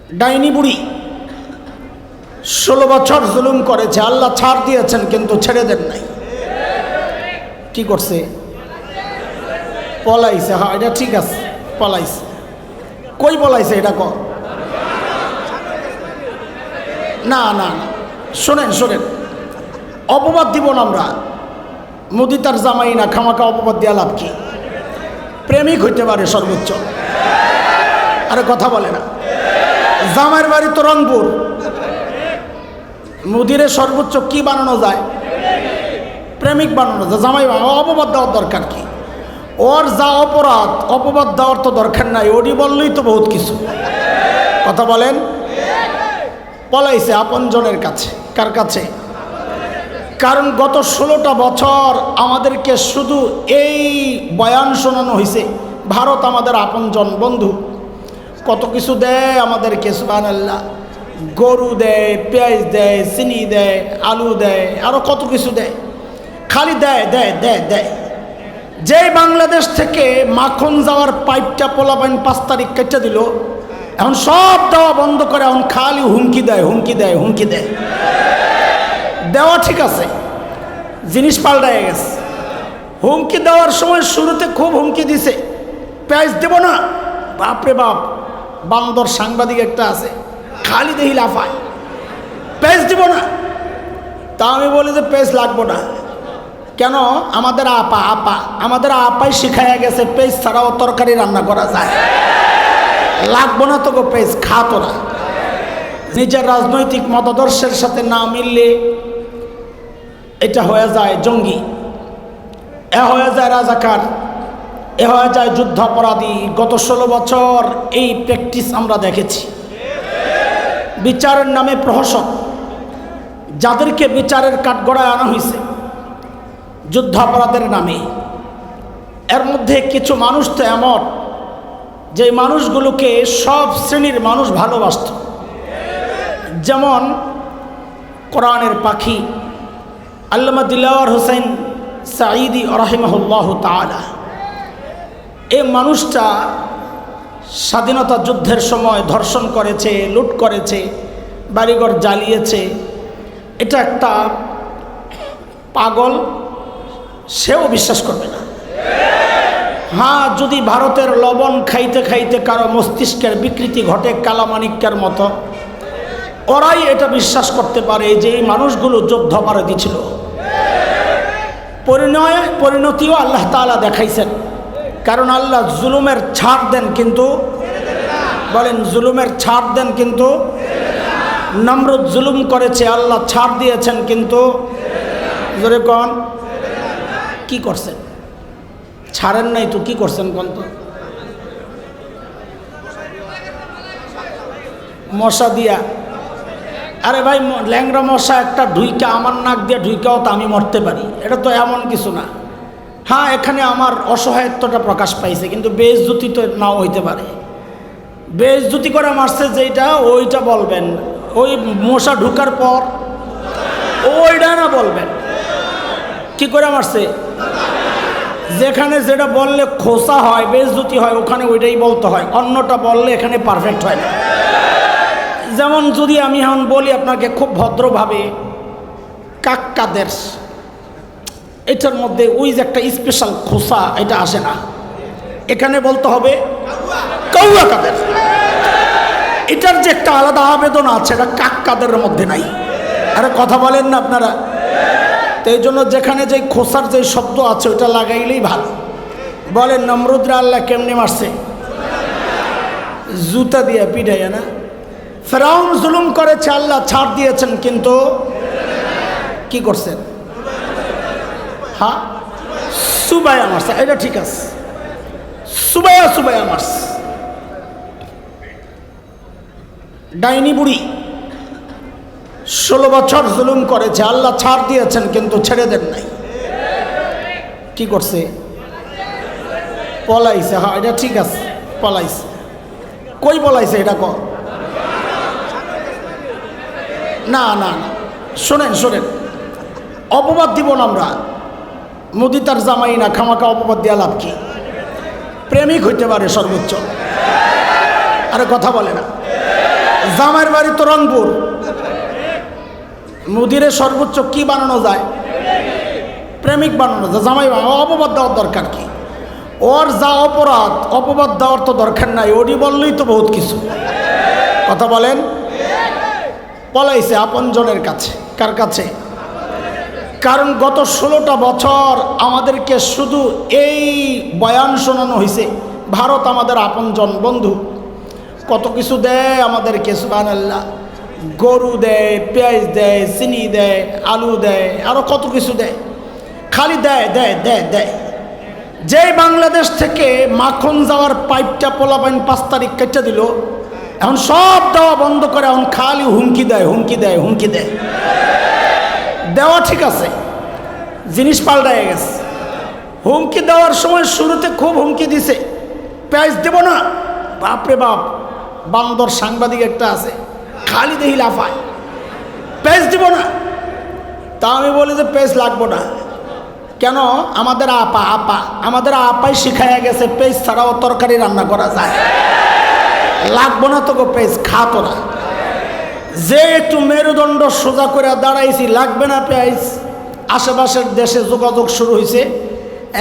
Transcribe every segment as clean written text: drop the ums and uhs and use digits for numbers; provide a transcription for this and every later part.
ডাইনি বুড়ি 16 বছর জুলুম করেছে, আল্লাহ ছাড় দিয়েছেন কিন্তু ছেড়ে দেন নাই। কি করছে? পলাইছে। হ্যাঁ, এটা ঠিক আছে, পলাইছে। কই পলাইছে এটা ক? না না না, শোনেন শোনেন, অপবাদ দিব না আমরা। মোদি তার জামাই না, খামাকা অপবাদ দেওয়া লাভ কি? প্রেমিক হইতে পারে সর্বোচ্চ। আরে কথা বলে না, জামাইয়ের বাড়ি তো রংপুর, মুদিরে সর্বোচ্চ কি বানানো যায়? প্রেমিক বানানো যায়। জামাই অপবাদ দেওয়ার দরকার কি? ওর যা অপরাধ, অপবাদ দেওয়ার তো দরকার নাই, ওডি বললেই তো বহুত কিছু। কথা বলেন। পলাইছে আপনজনের কাছে। কার কাছে? কারণ গত 16টা বছর আমাদেরকে শুধু এই বয়ান শোনানো হয়েছে, ভারত আমাদের আপনজন বন্ধু, কত কিছু দেয় আমাদেরকে, সুবহানাল্লাহ। গরু দেয়, পেঁয়াজ দেয়, চিনি দেয়, আলু দেয়, আরও কত কিছু দেয়, খালি দেয় দেয় দেয় দেয়। যেই বাংলাদেশ থেকে মাখন যাওয়ার পাইপটা পোলাপাইন 5 তারিখ কেটে দিল, এখন সব দেওয়া বন্ধ করে, এখন খালি হুমকি দেয়, হুমকি দেয়, হুমকি দেয়। দেওয়া ঠিক আছে, জিনিস পাল্টায় গেছে। হুমকি দেওয়ার সময় শুরুতে খুব হুমকি দিছে, পেঁয়াজ দেব না। বাপরে বাপ, বান্দর সাংবাদিক একটা আছে, খালি দেখি লাফায়, পেঁয়াজ দিব না। তা আমি বলি যে পেঁয়াজ লাগবো না কেন? আমাদের আমাদের আপাই শিখাইয়া গেছে পেঁয়াজ ছাড়াও তরকারি রান্না করা যায়। লাগবো না তো গো পেঁয়াজ, খা তোরা। নিজের রাজনৈতিক মতাদর্শের সাথে না মিললে এটা হয়ে যায় জঙ্গি, এ হয়ে যায় রাজাকার, এ হয়ে যায় যুদ্ধাপরাধী। গত 16 বছর এই প্র্যাকটিস আমরা দেখেছি। বিচারের নামে প্রহসন, যাদেরকে বিচারের কাঠগড়ায় আনা হয়েছে যুদ্ধাপরাধের নামে, এর মধ্যে কিছু মানুষ তো এমন যে মানুষগুলোকে সব শ্রেণীর মানুষ ভালোবাসত। যেমন কোরআনের পাখি আল্লামা দিলওয়ার হোসেন সাঈদী রাহিমাহুল্লাহ তাআলা, এই মানুষটা স্বাধীনতা যুদ্ধের সময় ধর্ষণ করেছে, লুট করেছে, বাড়িঘর জ্বালিয়েছে। এটা একটা পাগল, সেও বিশ্বাস করবে না। হ্যাঁ, যদি ভারতের লবণ খাইতে খাইতে কারো মস্তিষ্কের বিকৃতি ঘটে কালামানিক্যের মতো, ওরাই এটা বিশ্বাস করতে পারে যে এই মানুষগুলো যুদ্ধাপরাধী ছিল। পরিণতিও আল্লাহ তাআলা দেখাইছেন। কারণ আল্লাহ জুলুমের ছাড় দেন, কিন্তু বলেন জুলুমের ছাড় দেন, কিন্তু নমরুদ জুলুম করেছে, আল্লাহ ছাড় দিয়েছেন, কিন্তু জোরে কন কি করছেন? ছাড়েন নাই তো কি করছেন কোন? তো মশা দিয়া। আরে ভাই, ল্যাংরা মশা একটা ঢুইকা আমার নাক দিয়ে ঢুইকাও তো আমি মরতে পারি, এটা তো এমন কিছু না। হ্যাঁ, এখানে আমার অসহায়ত্বটা প্রকাশ পাইছে, কিন্তু বেইজ্জতি তো নাও হইতে পারে। বেইজ্জতি করে মারছে যেটা, ওইটা বলবেন। ওই মশা ঢুকার পর ওইটা না বলবেন কি করে মারছে। যেখানে যেটা বললে খোসা হয়, বেইজ্জতি হয়, ওখানে ওইটাই বলতে হয়, অন্যটা বললে এখানে পারফেক্ট হয় না। যেমন যদি আমি এখন বলি আপনাকে খুব ভদ্রভাবে কাক্কাদের, এটার মধ্যে ওই যে একটা স্পেশাল খোসা, এটা আসে না, এখানে বলতে হবে কাউয়া কাদের। এটার যে একটা আলাদা আবেদন আছে, এটা কাক্কাদের মধ্যে নাই। আরে কথা বলেন না আপনারা? তো এই জন্য যেখানে যে খোসার যে শব্দ আছে ওটা লাগাইলেই ভালো। বলেন নমরুদরা আল্লাহ কেমনে মারছে? জুতা দিয়ে পিটাইয়া না। ফেরাউন জুলুম করেছে, আল্লাহ ছাড় দিয়েছেন, কিন্তু কি করছেন? হ্যাঁ, সুবাইয়া মারছে, এটা ঠিক আছে, সুবাইয়া মারছে। ডাইনি বুড়ি 16 বছর জুলুম করেছে, আল্লাহ ছাড় দিয়েছেন, কিন্তু ছেড়ে দেন নাই। কি করছে? পলাইছে। হ্যাঁ, এটা ঠিক আছে, পলাইছে। কই পলাইছে এটা ক? না না না, শোনেন শোনেন, অপবাদ দিব না আমরা। মোদি তার জামাই না, খামাকা অপবাদ দেওয়া লাভ কি? প্রেমিক হইতে পারে সর্বোচ্চ। আরে কথা বলে না, জামাইয়ের বাড়ি তো রংপুর। মুদিরে সর্বোচ্চ কি বানানো যায়? প্রেমিক বানানো যায়। জামাই অপবাদ দেওয়ার দরকার কি? ওর যা অপরাধ, অপবাদ দেওয়ার তো দরকার নাই, ওটি বললেই তো বহুত কিছু। কথা বলেন। পলাইছে আপনজনের কাছে। কার কাছে? কারণ গত 16টা বছর আমাদেরকে শুধু এই বয়ান শোনানো হয়েছে, ভারত আমাদের আপনজন বন্ধু, কত কিছু দেয় আমাদেরকে, সুবহানাল্লাহ। গরু দেয়, পেঁয়াজ দেয়, চিনি দেয়, আলু দেয়, আরো কত কিছু দেয়, খালি দেয় দেয় দেয় দেয়। যেই বাংলাদেশ থেকে মাখন যাওয়ার পাইপটা পোলাপাইন 5 তারিখ কেটে দিল, এখন সব দেওয়া বন্ধ করে এখন খালি হুমকি দেয়, হুমকি দেয়, হুমকি দেয়। দেওয়া ঠিক আছে, জিনিস পাল্টায় গেছে। হুমকি দেওয়ার সময় শুরুতে খুব হুমকি দিছে, পেঁয়াজ দেব না। বাপরে বাপ, বান্দর সাংবাদিক একটা আছে, খালি দেখি লাফায়, পেঁয়াজ দিব না। তা আমি বলি যে পেঁয়াজ লাগবো না কেন? আমাদের আমাদের আপাই শিখাইয়া গেছে পেঁয়াজ ছাড়াও তরকারি রান্না করা যায়। লাগবো না তোকে পেঁয়াজ, খা তোরা। যে একটু মেরুদণ্ড সোজা করে দাঁড়াইছি, লাগবে না পেঁয়াজ, আশেপাশের দেশে যোগাযোগ শুরু হয়েছে।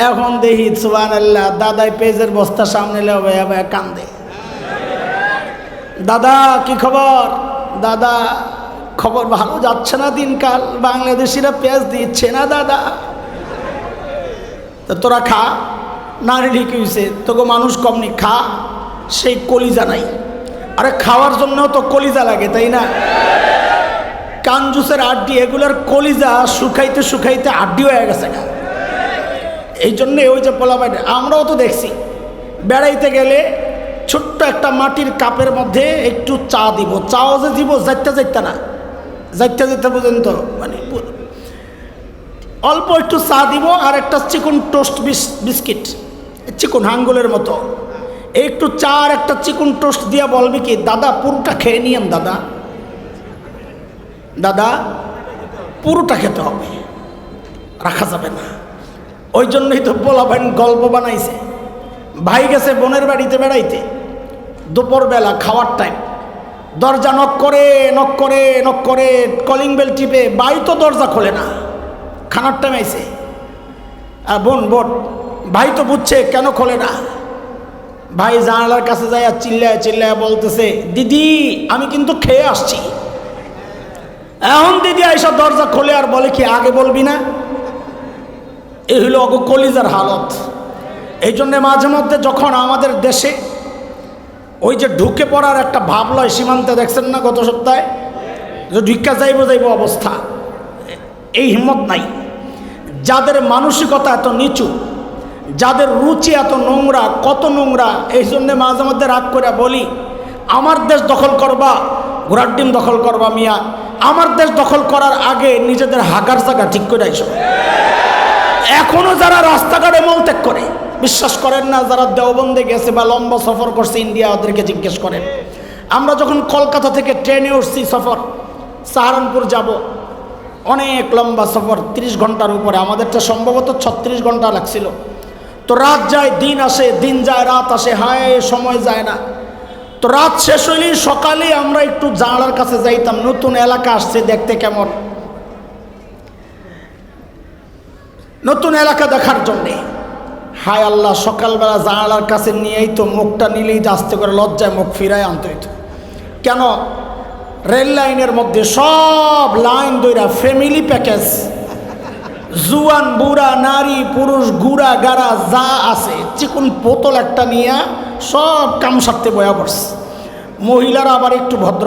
এখন দেখি সুবহানাল্লাহ, দাদাই পেঁয়াজের বস্তা সামনে লেবে কান্দে। দাদা কি খবর? দাদা খবর ভালো যাচ্ছে না দিনকাল, বাংলাদেশিরা পেঁয়াজ দিচ্ছে না দাদা। তা তোরা খা না, রেডি কি হয়েছে? তোকে মানুষ কমনি, খা। সেই কলিজা নাই। আরে খাওয়ার জন্য তো কলিজা লাগে, তাই না? কাঞ্জুসের আড্ডি, এগুলোর কলিজা শুকাইতে শুকাইতে আড্ডি হয়ে গেছে না। এই জন্যে ওই যে পোলাপাইন, আমরাও তো দেখছি, বেড়াইতে গেলে ছোট্ট একটা মাটির কাপের মধ্যে একটু চা দিব, চাও যে দিব যাইতে যাইতে না, যাইতে যাইতে বুঝেন তো, মানে অল্প একটু চা দিব আর একটা চিকন টোস্ট বিস্কিট, চিকন আঙ্গুলের মতো, একটু চা আর একটা চিকন টোস্ট দিয়া বলবি কি, দাদা পুরোটা খেয়ে নিয়েন দাদা, দাদা পুরোটা খেতে হবে, রাখা যাবে না। ওই জন্যই তো পোলাপাইন গল্প বানাইছে। ভাই গেছে বোনের বাড়িতে বেড়াইতে, দুপুরবেলা খাওয়ার টাইম, দরজা নক করে নক করে নক করে কলিং বেল টিপে, ভাই তো দরজা খোলে না, খানার টাইম আইছে। আর বোন ভাই তো বুঝছে কেন খোলে না। ভাই জানালার কাছে যায় আর চিল্লায় চিল্লায় বলতেছে, দিদি আমি কিন্তু খেয়ে আসছি। এখন দিদি আইসা দরজা খোলে আর বলে কি, আগে বলবি না? এই হলো অগো কলিজার হালত। এই জন্যে মাঝে মধ্যে যখন আমাদের দেশে ওই যে ঢুকে পড়ার একটা ভাব লয় সীমান্তে, দেখছেন না গত সপ্তাহে যে ঢুকা যাইব অবস্থা, এই হিম্মত নাই। যাদের মানসিকতা এত নিচু, যাদের রুচি এত নোংরা, কত নোংরা। এই জন্যে মাঝে মধ্যে রাগ করে বলি, আমার দেশ দখল করবা, ঘোড়ার ডিম দখল করবা মিয়া, আমার দেশ দখল করার আগে নিজেদের হাগার জায়গা ঠিক করে আইসো। এখনো যারা রাস্তাঘাটে মলত্যাগ করে, বিশ্বাস করেন না, যারা দেওবন্দে গেছে বা লম্বা সফর করছে ইন্ডিয়া, ওদেরকে জিজ্ঞেস করেন। আমরা যখন কলকাতা থেকে ট্রেনে উঠছি, সফর সাহারানপুর যাব, অনেক লম্বা সফর, 30 ঘন্টার উপরে, আমাদেরটা সম্ভবত 36 ঘন্টা লাগছিল। তো রাত যায় দিন আসে, দিন যায় রাত আসে, হায় সময় যায় না। তো রাত শেষ হইলেই সকালে আমরা একটু জানালার কাছে যাইতাম, নতুন এলাকা আসছে দেখতে, কেমন নতুন এলাকা দেখার জন্যে। হায় আল্লাহ, সকালবেলা জানালার কাছে নিয়েই তো মুখটা নিলেই আস্তে করে লজ্জায় মুখ ফিরায় আনতে হইতো। কেন? রেল লাইনের মধ্যে সব লাইন দইরা ফ্যামিলি প্যাকেজ, জুয়ান বুড়া নারী পুরুষ গুড়া গাড়া যা আছে, চিকুন বোতল একটা নিয়ে সব কাম সারতে বয়া পড়ছে। মহিলারা আবার একটু ভদ্র,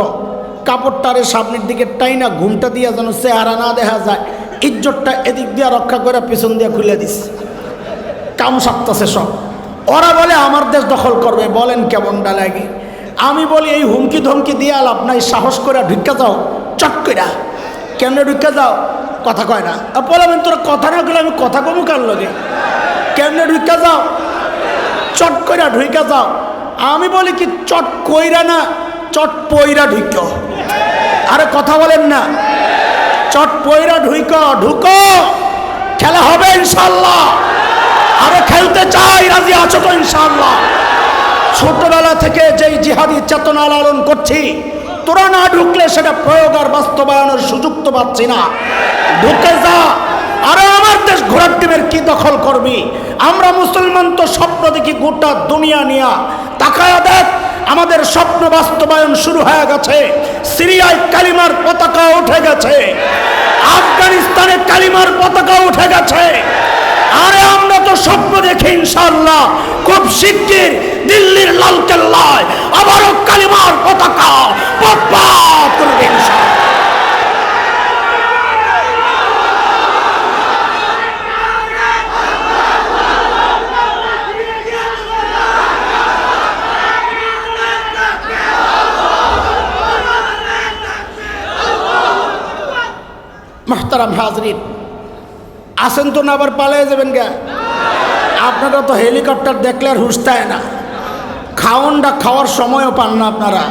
কাপড়টারে সামনের দিকে টাইনা ঘুমটা দিয়া যেন চেহারা না দেখা যায়, ইজ্জতটা এদিক দিয়া রক্ষা করে পিছন দিয়া খুলে দিছে, কাম সারতেছে সব। ওরা বলে আমার দেশ দখল করবে, বলেন কেমনটা লাগে? আমি বলি এই হুমকি ধমকি দিয়ে লাভ নাই, সাহস করে ঢুকা যাও, চট কইরা। কেমনে ঢুকা যাও? কথা কয় না, বলবেন তোরা কথা না গেলে আমি কথা কমু কার লগে? কেমনে ঢুকা যাও? চট কইরা ঢুকা যাও। আমি বলি কি, চট কইরা না, চট পইরা ঢুকো। আরে কথা বলেন না, চট পইরা ঢুকো, ঢুকো, খেলা হবে ইনশাল্লাহ। আরো খেলতে চাই, রাজি আছো তো ইনশাল্লাহ? ছোটবেলা থেকে যেই জিহাদি চেতনা লালন করছি, তোরা না ঢুকলে সেটা প্রয়োগ আর বাস্তবায়নের সুযোগ তো পাচ্ছি না। ঢুকে যা। আরে আমার দেশ ঘোড়ার ডিমের কি দখল করবি? আমরা মুসলমান তো স্বপ্ন দেখি গোটা দুনিয়া নিয়া। তাকায়া দেখ, আমাদের স্বপ্ন বাস্তবায়ন শুরু হয়ে গেছে। সিরিয়ায় কালিমার পতাকা উঠে গেছে, আফগানিস্তানে কালিমার পতাকা উঠে গেছে। আরে আমরা তো স্বপ্ন দেখি ইনশাআল্লাহ খুব শিগগির দিল্লির লালকেল্লায় আবারও কালিমার পতাকা পথ করবে ইনশাআল্লাহ। মুহতারাম হাজরিন, আসেন তো না আবার পালিয়ে যাবেন গা? আপনারা তো হেলিকপ্টার দেখলে আর হুঁশতায় না। খাওনটা খাওয়ার সময়ও পান না আপনারা।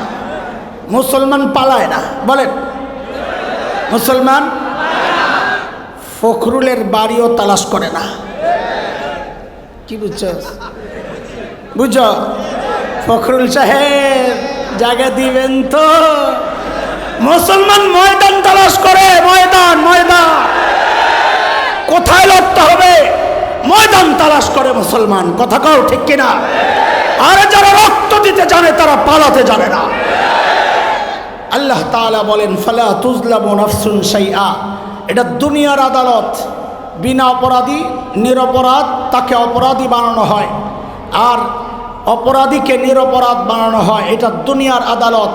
মুসলমান পালায় না, বলেন মুসলমান ফখরুলের বাড়িও তালাশ করে না। কি বুঝছো? বুঝো ফখরুল সাহেব জায়গা দিবেন তো? মুসলমান ময়দান তালাশ করে, ময়দান ময়দান কোথায় লড়তে হবে ময়দান তালাশ করে মুসলমান। কথা কও ঠিক কিনা? আরে যারা রক্ত দিতে জানে তারা পালাতে জানে না। আল্লাহ তাআলা বলেন ফালা তুজলামু নাফসুন শাইআ। এটা দুনিয়ার আদালত। বিনা অপরাধী নিরপরাধ তাকে অপরাধী বানানো হয়, আর অপরাধীকে নিরপরাধ বানানো হয়। এটা দুনিয়ার আদালত।